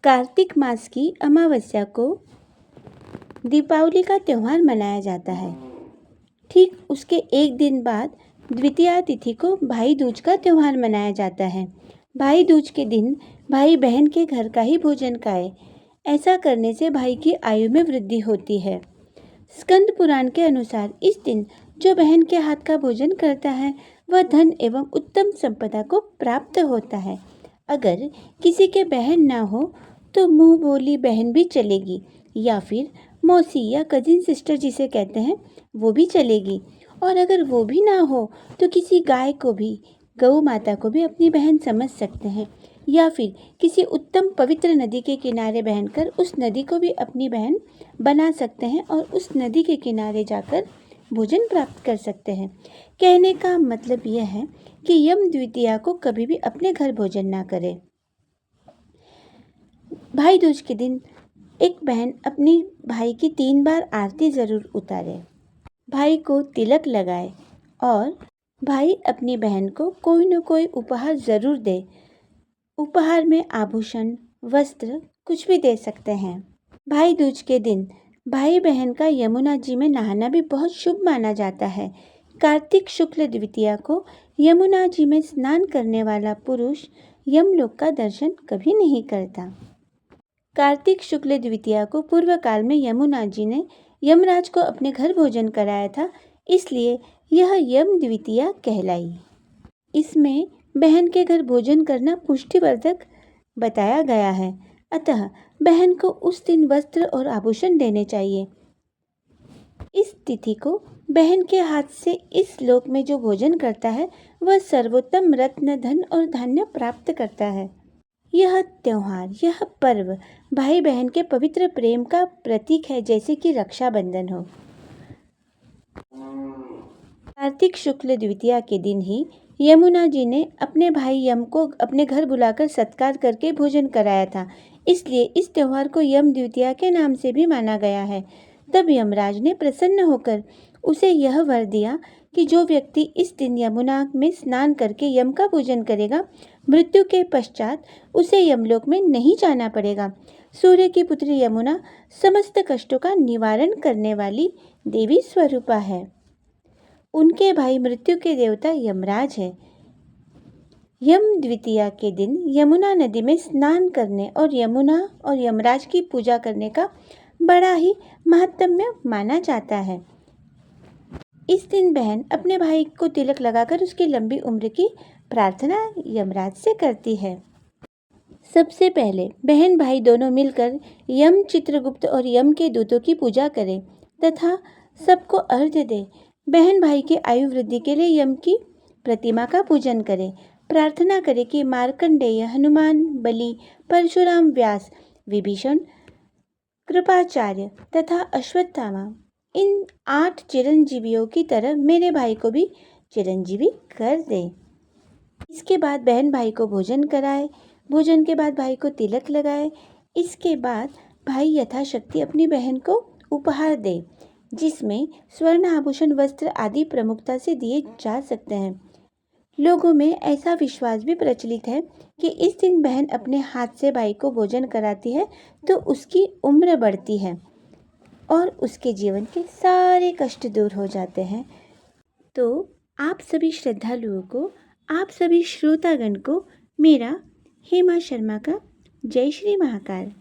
कार्तिक मास की अमावस्या को दीपावली का त्यौहार मनाया जाता है। ठीक उसके एक दिन बाद द्वितीया तिथि को भाई दूज का त्यौहार मनाया जाता है। भाई दूज के दिन भाई बहन के घर का ही भोजन खाए। ऐसा करने से भाई की आयु में वृद्धि होती है। स्कंद पुराण के अनुसार इस दिन जो बहन के हाथ का भोजन करता है वह धन एवं उत्तम संपदा को प्राप्त होता है। अगर किसी के बहन ना हो तो मुंह बोली बहन भी चलेगी, या फिर मौसी या कजिन सिस्टर जिसे कहते हैं वो भी चलेगी। और अगर वो भी ना हो तो किसी गाय को भी, गौ माता को भी अपनी बहन समझ सकते हैं, या फिर किसी उत्तम पवित्र नदी के किनारे बहनकर उस नदी को भी अपनी बहन बना सकते हैं और उस नदी के किनारे जाकर भोजन प्राप्त कर सकते हैं। कहने का मतलब यह है कि यम द्वितीया को कभी भी अपने घर भोजन ना करे। भाई दूज के दिन एक बहन अपनी भाई की 3 बार आरती जरूर उतारे, भाई को तिलक लगाए और भाई अपनी बहन को कोई न कोई उपहार जरूर दे। उपहार में आभूषण, वस्त्र कुछ भी दे सकते हैं। भाई दूज के दिन भाई बहन का यमुना जी में नहाना भी बहुत शुभ माना जाता है। कार्तिक शुक्ल द्वितीया को यमुना जी में स्नान करने वाला पुरुष यमलोक का दर्शन कभी नहीं करता। कार्तिक शुक्ल द्वितीया को पूर्व काल में यमुना जी ने यमराज को अपने घर भोजन कराया था, इसलिए यह यम द्वितीया कहलाई। इसमें बहन के घर भोजन करना पुष्टिवर्धक बताया गया है, अतः बहन को उस दिन वस्त्र और आभूषण देने चाहिए। इस तिथि को बहन के हाथ से इस लोक में जो भोजन करता है वह सर्वोत्तम रत्न, धन और धान्य प्राप्त करता है। यह त्योहार, यह पर्व भाई बहन के पवित्र प्रेम का प्रतीक है, जैसे कि रक्षाबंधन हो। कार्तिक शुक्ल द्वितीया के दिन ही यमुना जी ने अपने भाई यम को अपने घर बुलाकर सत्कार करके भोजन कराया था, इसलिए इस त्योहार को यम द्वितीया के नाम से भी माना गया है। तब यमराज ने प्रसन्न होकर उसे यह वर दिया कि जो व्यक्ति इस दिन यमुना में स्नान करके यम का पूजन करेगा, मृत्यु के पश्चात उसे यमलोक में नहीं जाना पड़ेगा। सूर्य की पुत्री यमुना समस्त कष्टों का निवारण करने वाली देवी स्वरूपा है। उनके भाई मृत्यु के देवता यमराज है। यम द्वितीया के दिन यमुना नदी में स्नान करने और यमुना और यमराज की पूजा करने का बड़ा ही महत्तम्य माना जाता है। इस दिन बहन अपने भाई को तिलक लगाकर उसकी लंबी उम्र की प्रार्थना यमराज से करती है। सबसे पहले बहन भाई दोनों मिलकर यम चित्रगुप्त और यम के दूतों की पूजा करें तथा सबको अर्घ्य दें। बहन भाई की आयु वृद्धि के लिए यम की प्रतिमा का पूजन करें। प्रार्थना करें कि मार्कंडेय, हनुमान, बलि, परशुराम, व्यास, विभीषण, कृपाचार्य तथा अश्वत्थामा इन 8 चिरंजीवियों की तरह मेरे भाई को भी चिरंजीवी कर दे। इसके बाद बहन भाई को भोजन कराए। भोजन के बाद भाई को तिलक लगाए। इसके बाद भाई यथाशक्ति अपनी बहन को उपहार दे, जिसमें स्वर्ण आभूषण, वस्त्र आदि प्रमुखता से दिए जा सकते हैं। लोगों में ऐसा विश्वास भी प्रचलित है कि इस दिन बहन अपने हाथ से भाई को भोजन कराती है तो उसकी उम्र बढ़ती है और उसके जीवन के सारे कष्ट दूर हो जाते हैं। तो आप सभी श्रद्धालुओं को, आप सभी श्रोतागण को मेरा हेमा शर्मा का जय श्री महाकाल।